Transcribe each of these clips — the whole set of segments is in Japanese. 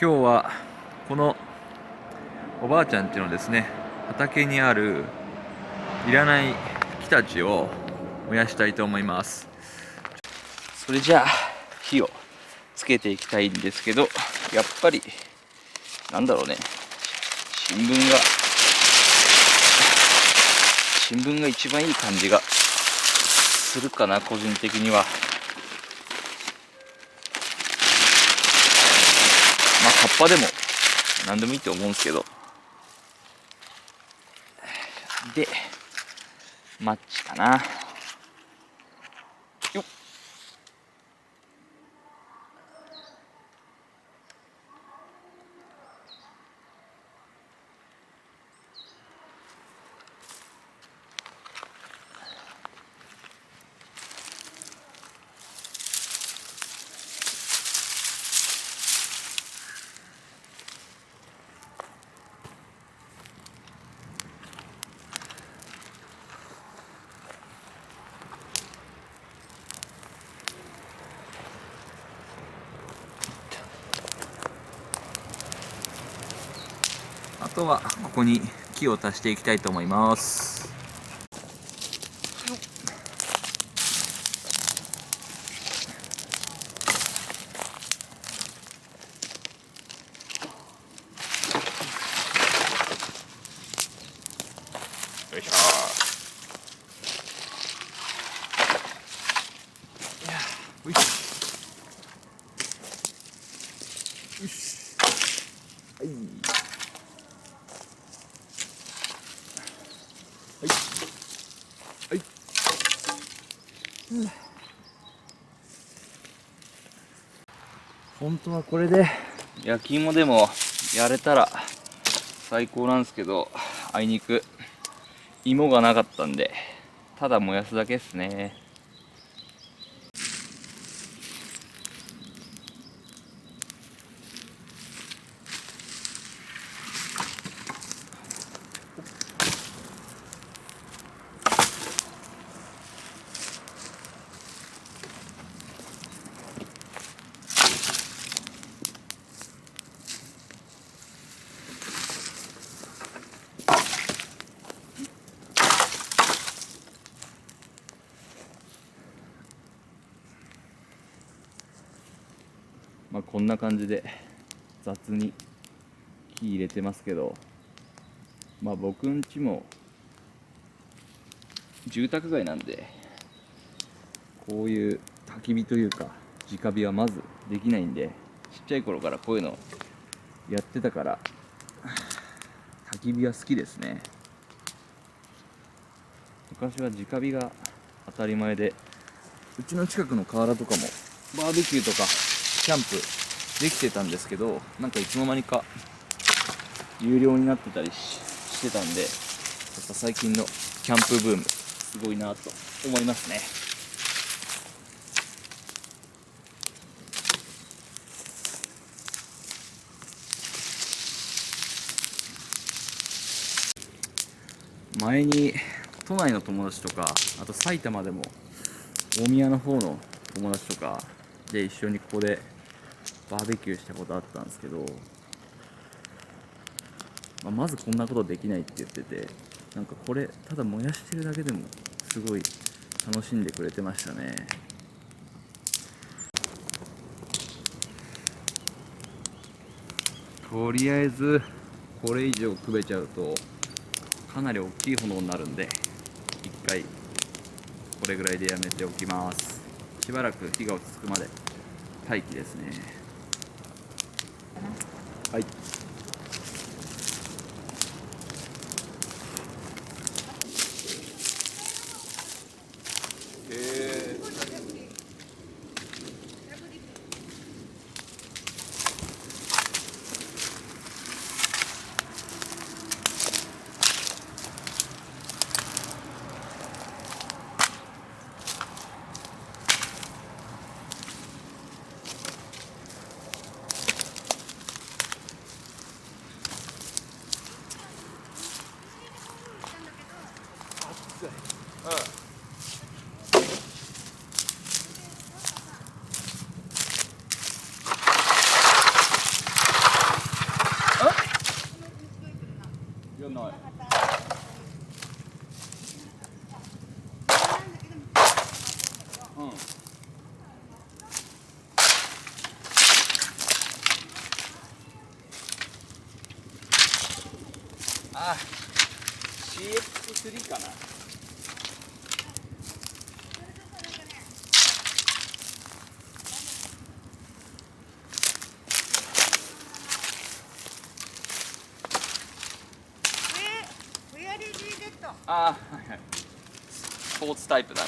今日はこのおばあちゃん家のですね、畑にあるいらない木たちを燃やしたいと思います。それじゃあ火をつけていきたいんですけど、やっぱりなんだろうね、新聞が一番いい感じがするかな、個人的には。まあ葉っぱでも何でもいいと思うんですけど、でマッチかな。よっ。あとはここに木を足していきたいと思います。よいしょー。よし。はい。はい。本当はこれで焼き芋でもやれたら最高なんですけど、あいにく芋がなかったんで、ただ燃やすだけですね。まあこんな感じで雑に木入れてますけど、まあ僕ん家も住宅街なんで、こういう焚き火というか直火はまずできないんで、ちっちゃい頃からこういうのやってたから焚き火は好きですね。昔は直火が当たり前で、うちの近くの河原とかもバーベキューとかキャンプできてたんですけど、なんかいつの間にか有料になってたりしてたんで、やっぱ最近のキャンプブームすごいなと思いますね。前に都内の友達とか、あと埼玉でも大宮の方の友達とかで一緒にここでバーベキューしたことあったんですけど、まずこんなことできないって言ってて、なんかこれただ燃やしてるだけでもすごい楽しんでくれてましたね。とりあえずこれ以上くべちゃうとかなり大きい炎になるんで、一回これぐらいでやめておきます。しばらく火が落ち着くまで待機ですね。はい。ああ、はいはい。スポーツタイプだね。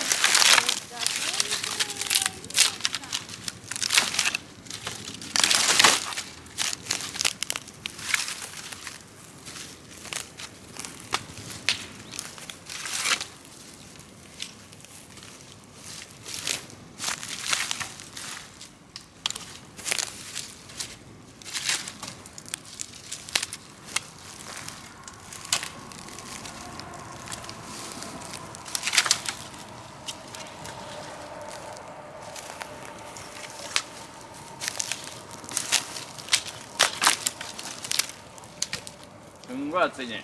すんごい暑いね。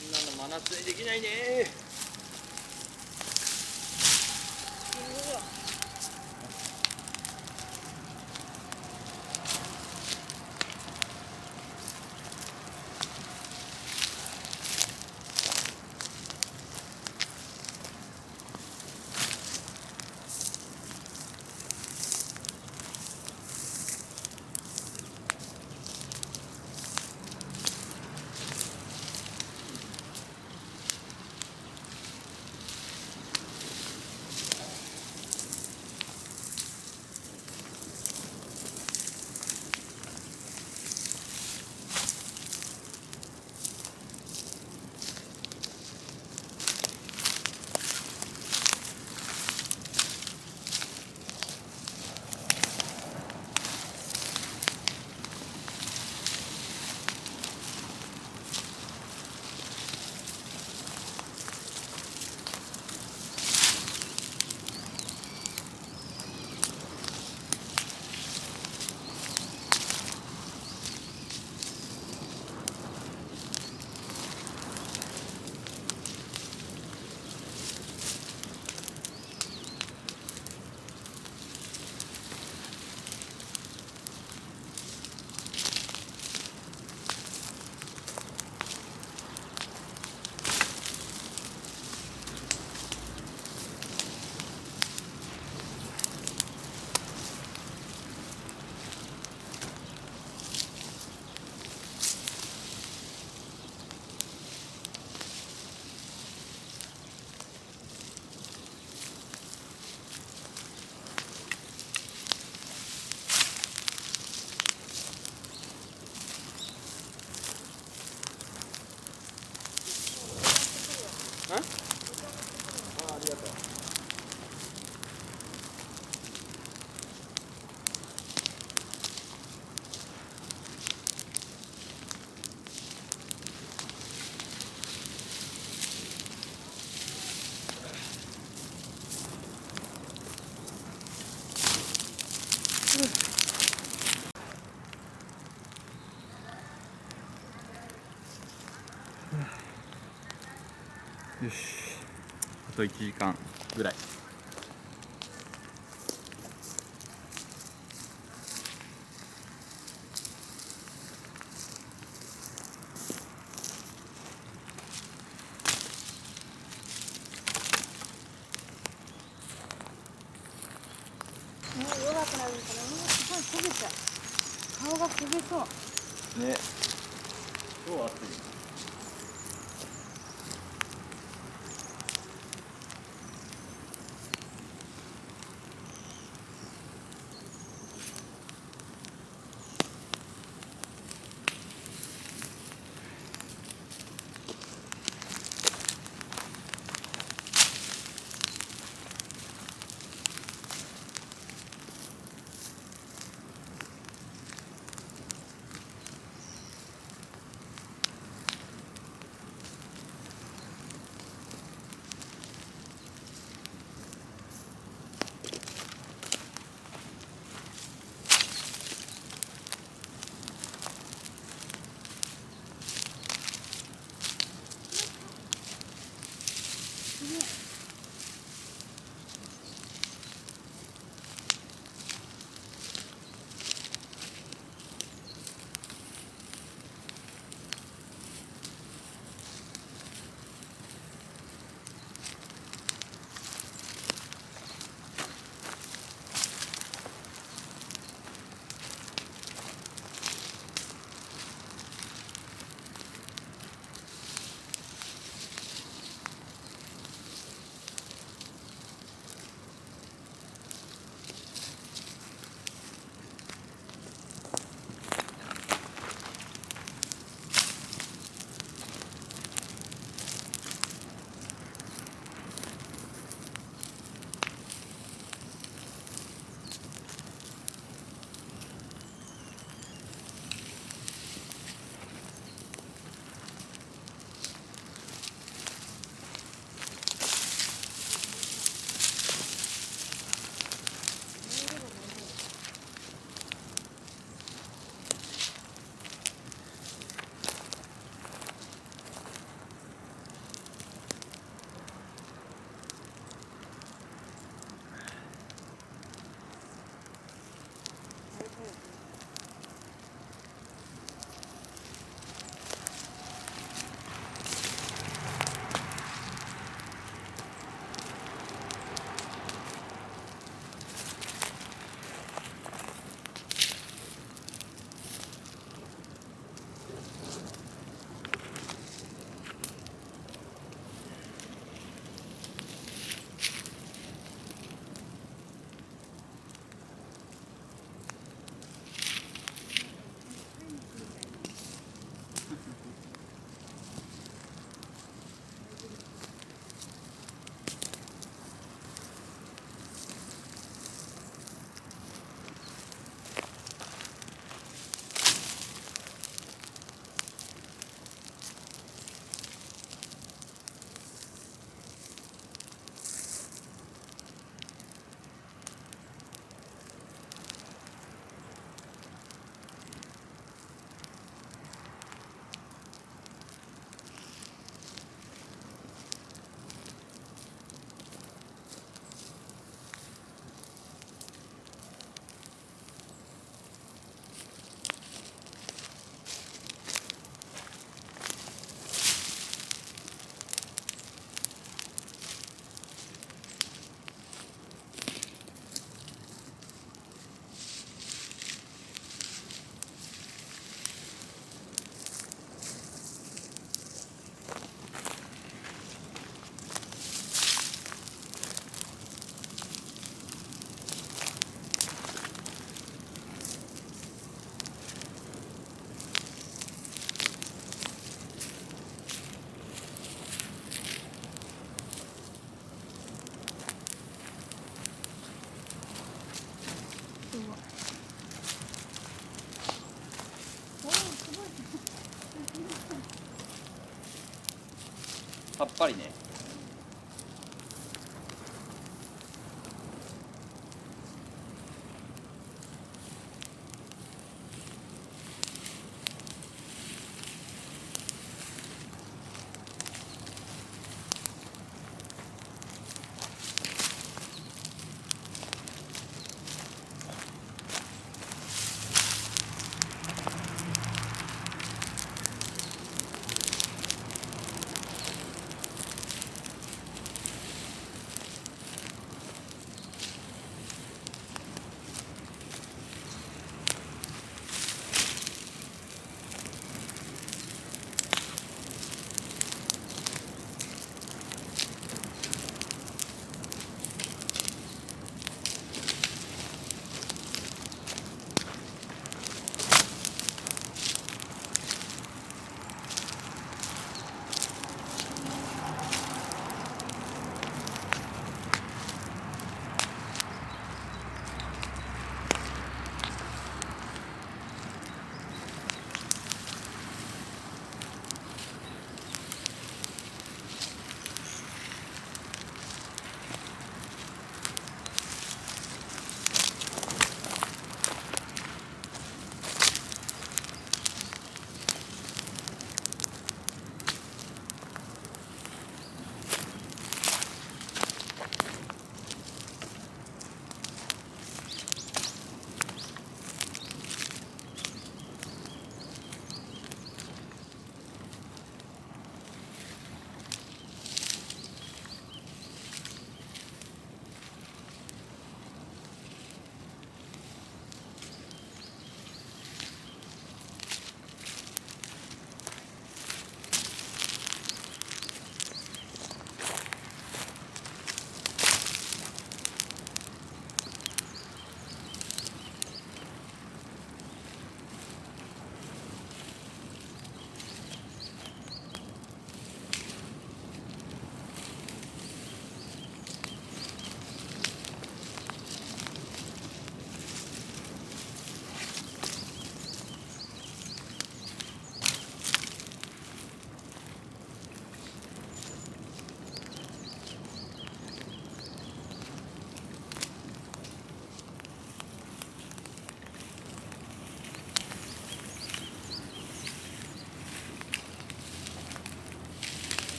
こんなの真夏にできないね。よし、あと1時間ぐらい。もう弱くなるから、もうすごい焦げちゃう。顔が焦げそう。ね、超暑い。さっぱりね。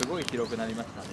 すごい広くなりましたね。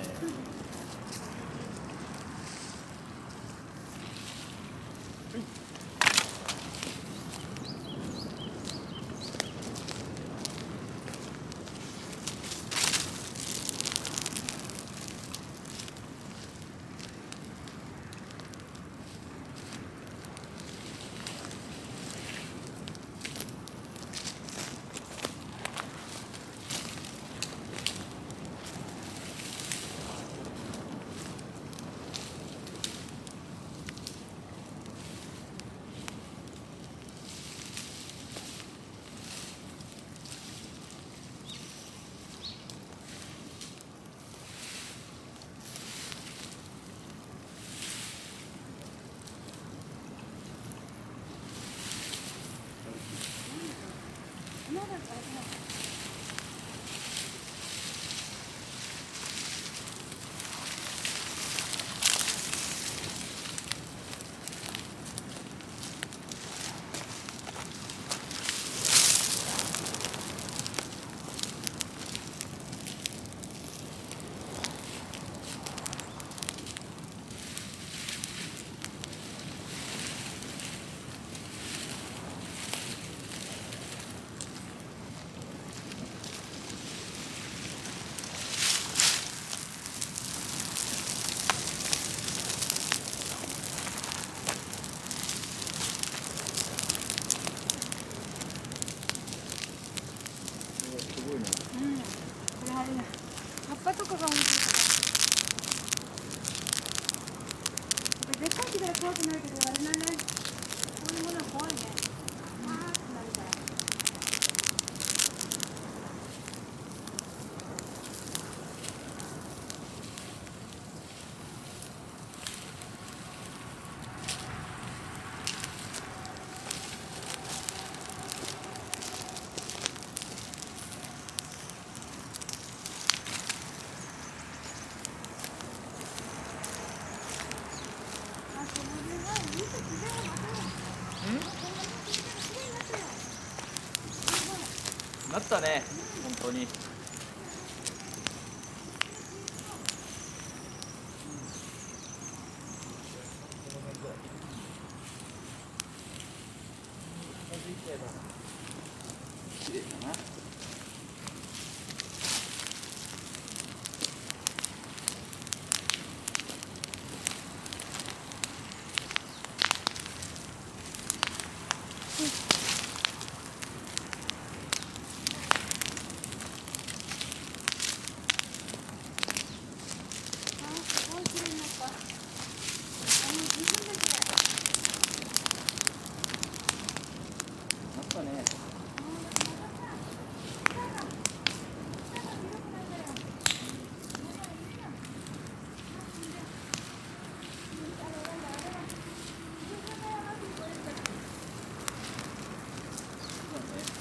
すごいね。これあれね、葉っぱとかが面白いから。でっかい木だら怖くないけど、あれなんね、こういうものは怖いね。あーってなるから。なったね、本当に。綺麗だな。すごい綺麗になった。十分だけ。なったね。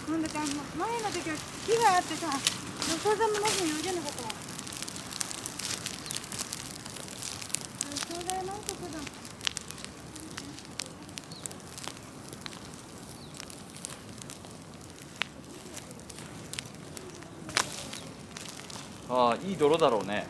なんだか前の時は木があってさ、横座もなしに置いてなかったわ。ちょうだいなんとかだ。ああ、いい泥だろうね。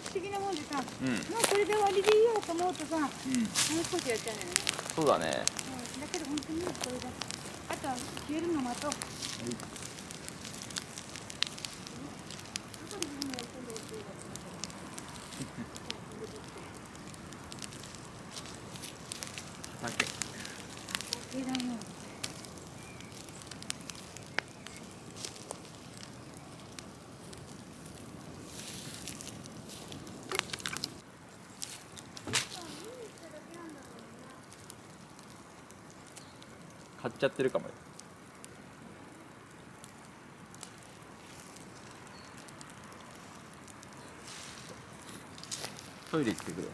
不思議なもんでさ、もううん。これで終わりでいいよと思うとさ、もう少しやっちゃうんだよね。そうだね。だけど本当にこれだ。あとは消えるの待とう。畑。いらんよ。買っちゃってるかもよ。トイレ行ってくるわ。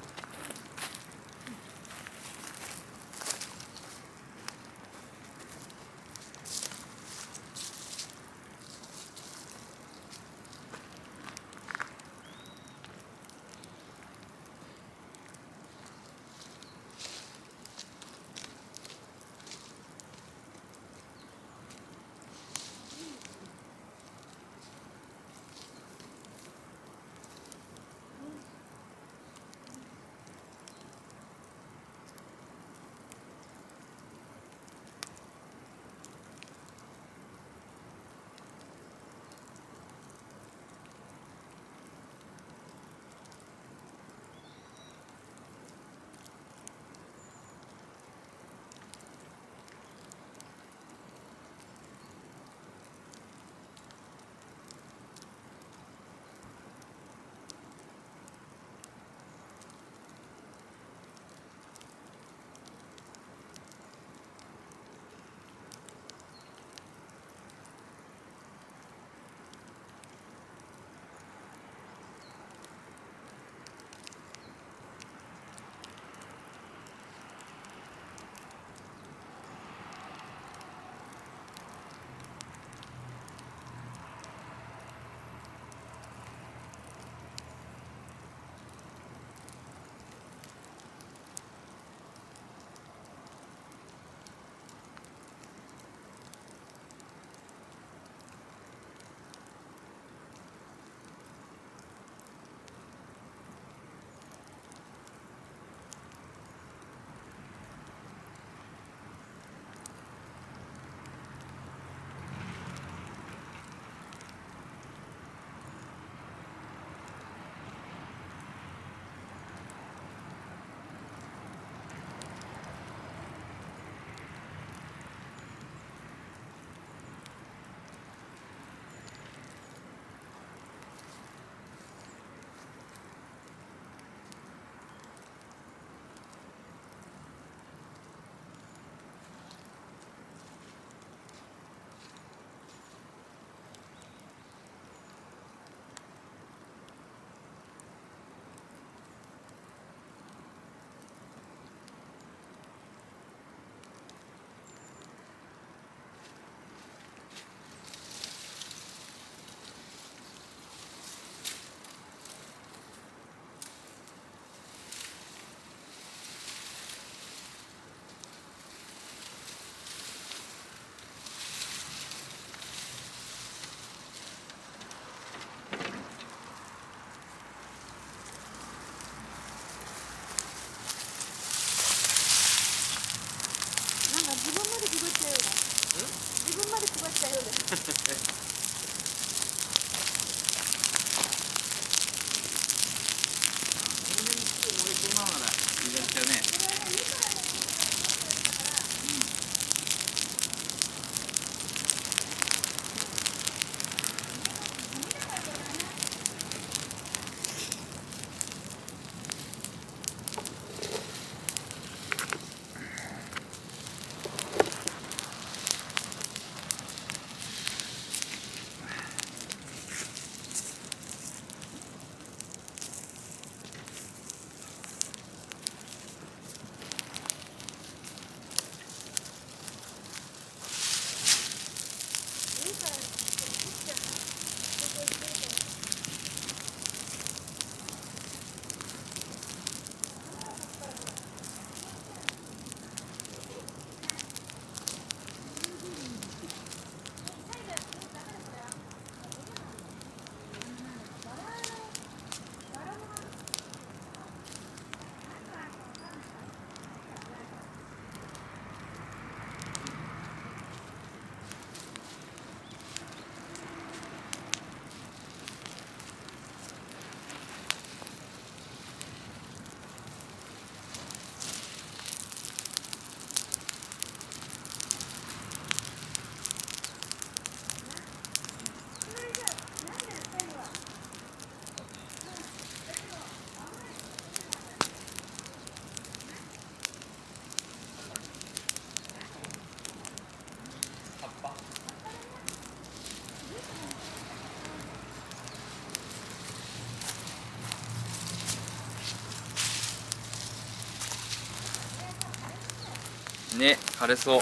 ね、枯れそう。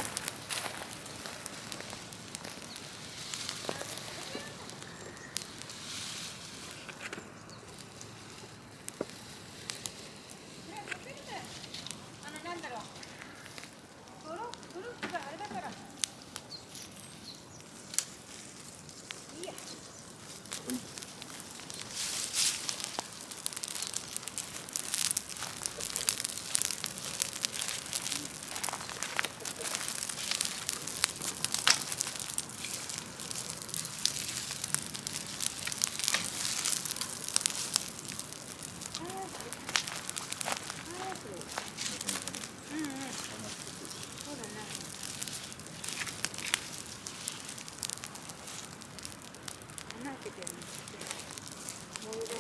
なんだろう。ブロックがあれだから。いいや。うんうん。そうだね。穴開けてやるんですけど。モールド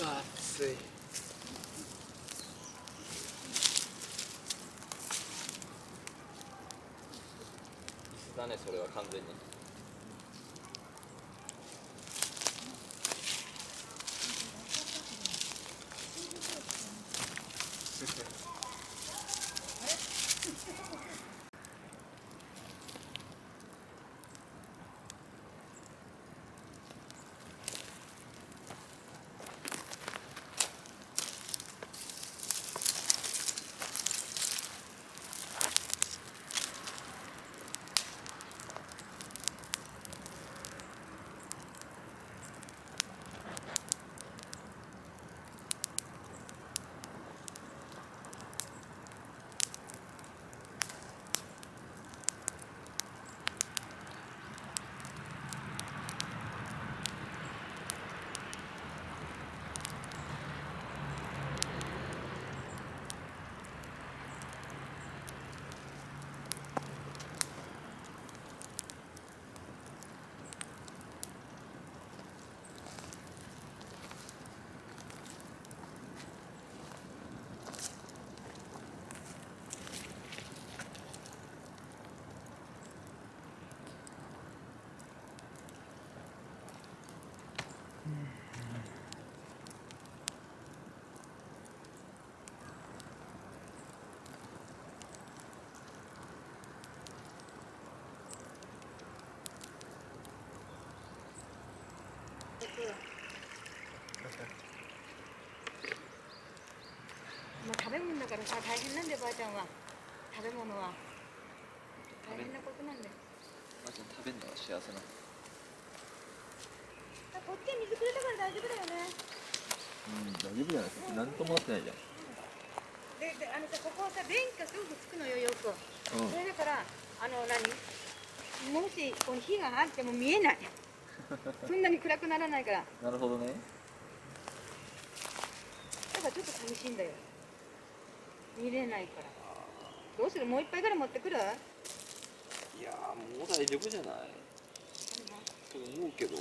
が暑い。椅子だね、それは完全に。まあ、食べ物だからさ大変なんだよばあちゃんは。食べ物は大変なことなんだよ。おばあちゃん食べるのが幸せなの。こっちに水くれたから大丈夫だよね。うん、大丈夫じゃないですか。何ともなってないじゃん。でさ、ここはさ、電気がすぐつくのよ、よく。うんそれだから、もしこの火があっても見えない。そんなに暗くならないから。なるほどね。だからちょっと寂しいんだよ。見れないから。どうする？もう一杯から持ってくる？いやー、もう大丈夫じゃないと思うけど。